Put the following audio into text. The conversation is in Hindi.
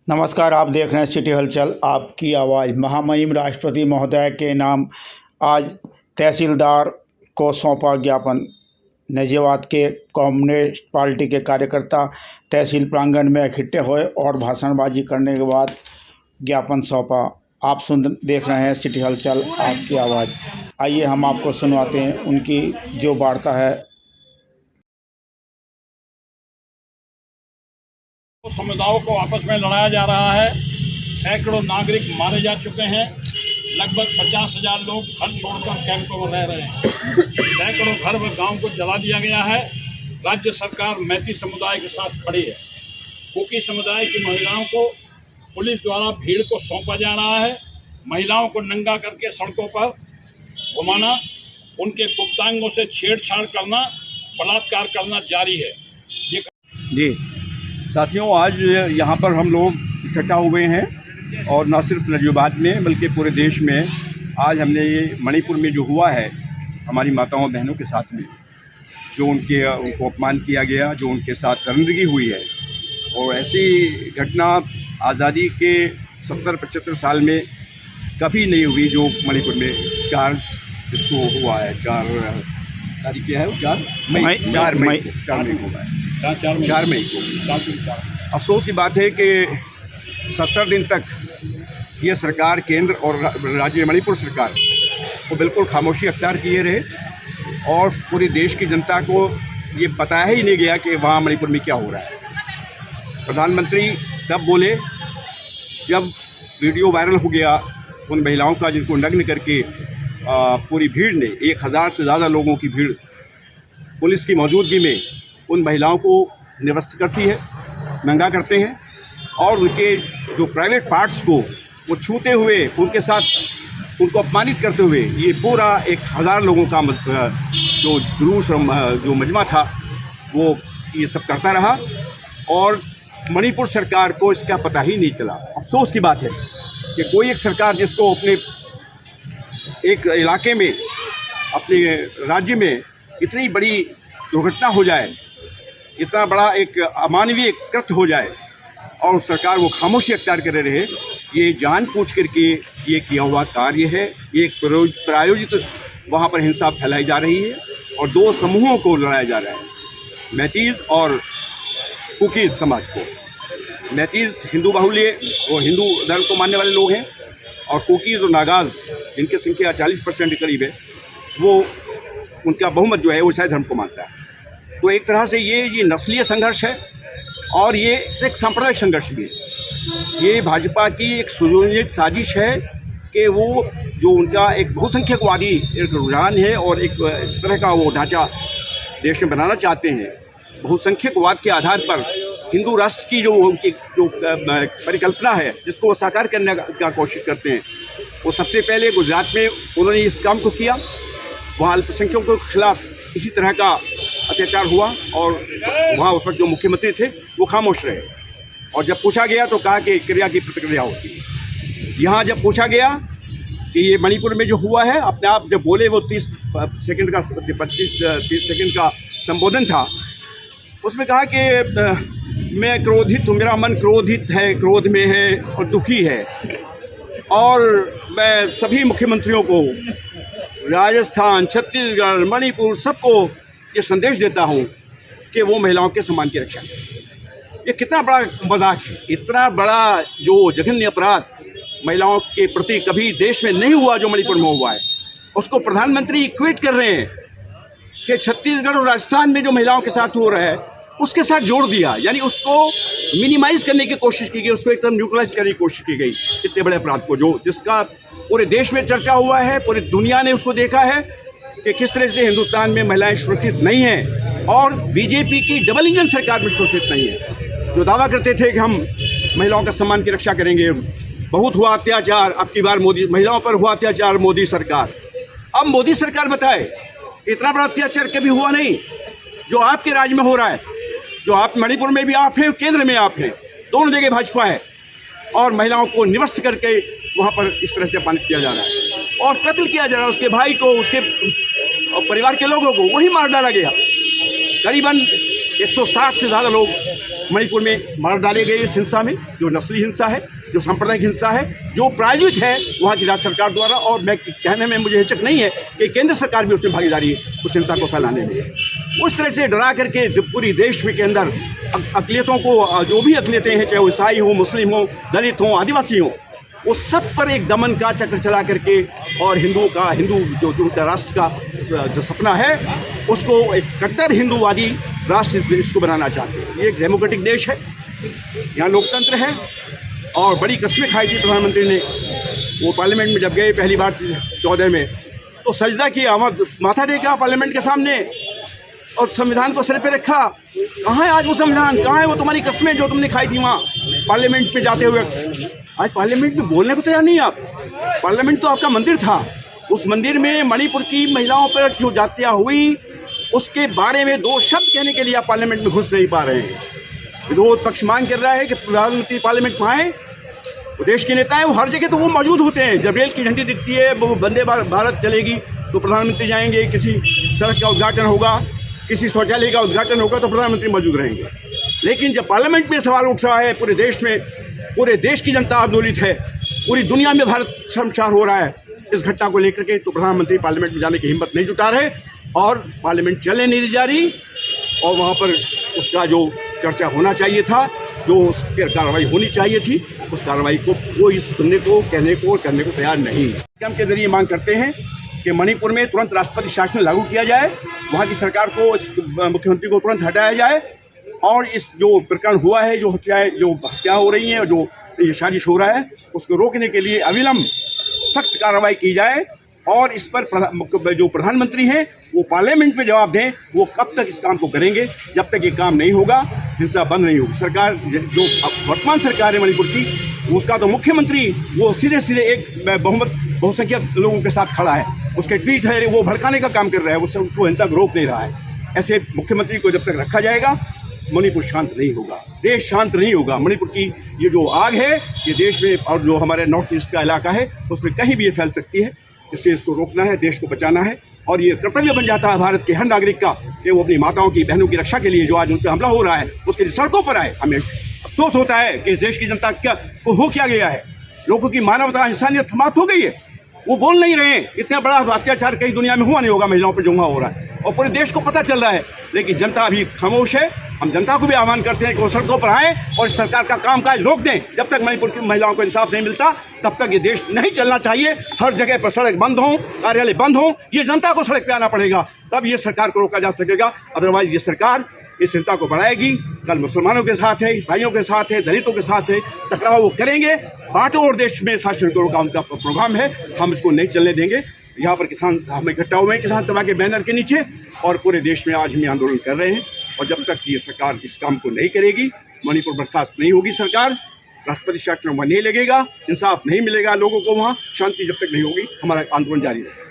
नमस्कार, आप देख रहे हैं सिटी हलचल आपकी आवाज़। महामहिम राष्ट्रपति महोदय के नाम आज तहसीलदार को सौंपा ज्ञापन। नाजियाबाद के कम्युनिस्ट पार्टी के कार्यकर्ता तहसील प्रांगण में इकट्ठे हुए और भाषणबाजी करने के बाद ज्ञापन सौंपा। आप देख रहे हैं सिटी हलचल आपकी आवाज़। आइए हम आपको सुनवाते हैं उनकी जो वार्ता है। समुदायों को आपस में लड़ाया जा रहा है। सैकड़ों नागरिक मारे जा चुके हैं। लगभग 50,000 लोग घर छोड़कर कैंपों में रह रहे हैं। सैकड़ों घर व गांव को जला दिया गया है। राज्य सरकार मैती समुदाय के साथ खड़ी है। कुकी समुदाय की महिलाओं को पुलिस द्वारा भीड़ को सौंपा जा रहा है। महिलाओं को नंगा करके सड़कों पर घुमाना, उनके गुप्तांगों से छेड़छाड़ करना, बलात्कार करना जारी है। जी साथियों, आज यहाँ पर हम लोग इकट्ठा हुए हैं और न सिर्फ नाजियाबाद में बल्कि पूरे देश में आज हमने ये मणिपुर में जो हुआ है हमारी माताओं बहनों के साथ में, जो उनको अपमान किया गया, जो उनके साथ दरिंदगी हुई है, और ऐसी घटना आज़ादी के 70-75 साल में कभी नहीं हुई जो मणिपुर में 4 जिसको हुआ है। 4 तारीख क्या है वो 4 मई को हुआ है। 4 मई को। अफसोस की बात है कि 70 दिन तक ये सरकार, केंद्र और राज्य मणिपुर सरकार वो बिल्कुल खामोशी अख्तियार किए रहे और पूरे देश की जनता को ये बताया ही नहीं गया कि वहाँ मणिपुर में क्या हो रहा है। प्रधानमंत्री तब बोले जब वीडियो वायरल हो गया उन महिलाओं का जिनको नग्न करके पूरी भीड़ ने, 1000 से ज़्यादा लोगों की भीड़ पुलिस की मौजूदगी में उन महिलाओं को निवस्त करती है, नंगा करते हैं और उनके जो प्राइवेट पार्ट्स को वो छूते हुए, उनके साथ उनको अपमानित करते हुए ये पूरा 1000 लोगों का जो जुलूस जो मजमा था वो ये सब करता रहा और मणिपुर सरकार को इसका पता ही नहीं चला। अफसोस की बात है कि कोई एक सरकार जिसको अपने एक इलाके में, अपने राज्य में इतनी बड़ी दुर्घटना हो जाए, इतना बड़ा एक अमानवीय कृत्य हो जाए और सरकार वो खामोशी अख्तियार करे रहे, ये जानबूझ करके ये किया हुआ कार्य है। ये एक प्रायोजित वहाँ पर हिंसा फैलाई जा रही है और 2 समूहों को लड़ाया जा रहा है, मैतीज़ और कुकीज़ समाज को। मैतीज़ हिंदू बाहुल्य और हिंदू धर्म को मानने वाले लोग हैं और कुकीज़ और नागाज़ जिनकी संख्या 40% के करीब है, वो उनका बहुमत जो है वो ईसाई धर्म को मानता है। तो एक तरह से ये नस्लीय संघर्ष है और ये एक सांप्रदायिक संघर्ष भी है। ये भाजपा की एक सुयोजित साजिश है कि वो जो उनका एक बहुसंख्यकवादी एक रुझान है और एक इस तरह का वो ढांचा देश में बनाना चाहते हैं, बहुसंख्यकवाद के आधार पर हिंदू राष्ट्र की जो उनकी जो परिकल्पना है जिसको वो साकार करने का कोशिश करते हैं, वो सबसे पहले गुजरात में उन्होंने इस काम को किया। वहाँ अल्पसंख्यकों के खिलाफ इसी तरह का अत्याचार हुआ और वहाँ उस वक्त जो मुख्यमंत्री थे वो खामोश रहे और जब पूछा गया तो कहा कि क्रिया की प्रतिक्रिया होती है। यहाँ जब पूछा गया कि ये मणिपुर में जो हुआ है, अपने आप जब बोले वो 30 सेकंड का 30 सेकंड का संबोधन था, उसमें कहा कि मैं क्रोधित हूँ, मेरा मन क्रोधित है, क्रोध में है और दुखी है और मैं सभी मुख्यमंत्रियों को, राजस्थान, छत्तीसगढ़, मणिपुर, सबको ये संदेश देता हूँ कि वो महिलाओं के सम्मान की रक्षा करें। ये कितना बड़ा मजाक है, इतना बड़ा जो जघन्य अपराध महिलाओं के प्रति कभी देश में नहीं हुआ जो मणिपुर में हुआ है, उसको प्रधानमंत्री इक्वेट कर रहे हैं कि छत्तीसगढ़ और राजस्थान में जो महिलाओं के साथ हो रहा है उसके साथ जोड़ दिया, यानी उसको मिनिमाइज करने की कोशिश की गई, उसको एकदम न्यूट्रलाइज करने की कोशिश की गई इतने बड़े अपराध को, जो जिसका पूरे देश में चर्चा हुआ है, पूरी दुनिया ने उसको देखा है कि किस तरह से हिंदुस्तान में महिलाएं सुरक्षित नहीं हैं और बीजेपी की डबल इंजन सरकार में सुरक्षित नहीं है। जो दावा करते थे कि हम महिलाओं का सम्मान की रक्षा करेंगे, बहुत हुआ अत्याचार, अब की बार मोदी महिलाओं पर हुआ अत्याचार, मोदी सरकार। अब मोदी सरकार बताए इतना बड़ा अत्याचार कभी हुआ नहीं जो आपके राज्य में हो रहा है, जो आप मणिपुर में भी आप हैं, केंद्र में आप हैं, दोनों जगह भाजपा है और महिलाओं को निवस्त करके वहाँ पर इस तरह से अपमानित किया जा रहा है और कत्ल किया जा रहा है। उसके भाई को, उसके परिवार के लोगों को वही मार डाला गया। करीबन 160 से ज़्यादा लोग मणिपुर में मार डाले गए इस हिंसा में, जो नस्ली हिंसा है, जो सांप्रदायिक हिंसा है, जो प्रायोजित है वहाँ की राज्य सरकार द्वारा। और मैं कहने में मुझे हिचक नहीं है कि केंद्र सरकार भी उसमें भागीदारी है उस हिंसा को फैलाने में। उस तरह से डरा करके पूरी देश में के अंदर अक़लियतों को, जो भी अक़लियतें हैं, चाहे वो ईसाई हो, मुस्लिम हो, दलित हो, आदिवासी हो, वो सब पर एक दमन का चक्र चला करके और हिंदू जो उनका राष्ट्र का जो सपना है उसको एक कट्टर हिंदूवादी राष्ट्र देश को बनाना चाहते हैं। ये एक डेमोक्रेटिक देश है, यहाँ लोकतंत्र है और बड़ी कस्में खाई थी प्रधानमंत्री ने। वो पार्लियामेंट में जब गए पहली बार 14 में तो सजदा किया, माथा टेका पार्लियामेंट के सामने और संविधान को सिर पे रखा। कहाँ है आज वो संविधान, कहाँ है वो तुम्हारी कस्में जो तुमने खाई थी वहाँ पार्लियामेंट पे जाते हुए। आज पार्लियामेंट में बोलने को तैयार नहीं आप। पार्लियामेंट तो आपका मंदिर था, उस मंदिर में मणिपुर की महिलाओं पर जो जातियाँ हुई उसके बारे में 2 शब्द कहने के लिए आप पार्लियामेंट में घुस नहीं पा रहे हैं। विरोध पक्ष मांग कर रहा है कि प्रधानमंत्री पार्लियामेंट में आए। वो देश के नेता हैं, वो हर जगह तो वो मौजूद होते हैं। जब रेल की झंडी दिखती है, वो वंदे भारत चलेगी तो प्रधानमंत्री जाएंगे, किसी सड़क का उद्घाटन होगा, किसी शौचालय का उद्घाटन होगा तो प्रधानमंत्री मौजूद रहेंगे। लेकिन जब पार्लियामेंट में सवाल उठ रहा है, पूरे देश में, पूरे देश की जनता आंदोलित है, पूरी दुनिया में भारत शर्मसार हो रहा है इस घटना को लेकर के, तो प्रधानमंत्री पार्लियामेंट में जाने की हिम्मत नहीं जुटा रहे और पार्लियामेंट चलने नहीं जा रही। और वहाँ पर उसका जो चर्चा होना चाहिए था, जो उस पर कार्रवाई होनी चाहिए थी, उस कार्रवाई को कोई सुनने को, कहने को, करने को तैयार नहीं। हम के जरिए मांग करते हैं कि मणिपुर में तुरंत राष्ट्रपति शासन लागू किया जाए, वहाँ की सरकार को, इस मुख्यमंत्री को तुरंत हटाया जाए और इस जो प्रकरण हुआ है, जो हत्या हो रही है और जो ये साजिश हो रहा है, उसको रोकने के लिए अविलंब सख्त कार्रवाई की जाए। और इस पर जो प्रधानमंत्री हैं वो पार्लियामेंट में जवाब दें, वो कब तक इस काम को करेंगे। जब तक ये काम नहीं होगा हिंसा बंद नहीं होगी। सरकार जो वर्तमान सरकार है मणिपुर की, उसका तो मुख्यमंत्री वो सीधे एक बहुसंख्यक लोगों के साथ खड़ा है, उसके ट्वीट है वो भड़काने का काम कर रहा है, उसको हिंसा को रोक नहीं रहा है। ऐसे मुख्यमंत्री को जब तक रखा जाएगा मणिपुर शांत नहीं होगा, देश शांत नहीं होगा। मणिपुर की ये जो आग है ये देश में और जो हमारे नॉर्थ ईस्ट का इलाका है उसमें कहीं भी ये फैल सकती है। इससे इसको रोकना है, देश को बचाना है और ये कर्तव्य बन जाता है भारत के हर नागरिक का कि वो अपनी माताओं की, बहनों की रक्षा के लिए जो आज उन पर हमला हो रहा है उसके लिए सड़कों पर आए। हमें अफसोस होता है कि इस देश की जनता को हो क्या गया है, लोगों की मानवता, इंसानियत समाप्त हो गई है। वो बोल नहीं रहे हैं। इतना बड़ा अत्याचार कहीं दुनिया में हुआ नहीं होगा महिलाओं पर जो हुआ हो रहा है और पूरे देश को पता चल रहा है, लेकिन जनता अभी खामोश है। हम जनता को भी आह्वान करते हैं कि वो सड़कों पर आएँ और इस सरकार का कामकाज रोक दें। जब तक मणिपुर की महिलाओं को इंसाफ नहीं मिलता तब तक ये देश नहीं चलना चाहिए। हर जगह पर सड़क बंद हों, कार्यालय बंद हों, ये जनता को सड़क पर आना पड़ेगा, तब ये सरकार को रोका जा सकेगा। अदरवाइज ये सरकार इस हिंसा को बढ़ाएगी। कल मुसलमानों के साथ है, ईसाइयों के साथ है, दलितों के साथ है, टकराव वो करेंगे। बांटो और देश में शासन करो का उनका प्रोग्राम है, हम इसको नहीं चलने देंगे। यहाँ पर किसान हम इकट्ठा हुए हैं किसान सभा के बैनर के नीचे और पूरे देश में आज हम आंदोलन कर रहे हैं। और जब तक ये सरकार इस काम को नहीं करेगी, मणिपुर बर्खास्त नहीं होगी सरकार, राष्ट्रपति शासन वहाँ नहीं लगेगा, इंसाफ नहीं मिलेगा लोगों को, वहाँ शांति जब तक नहीं होगी, हमारा आंदोलन जारी रहेगा।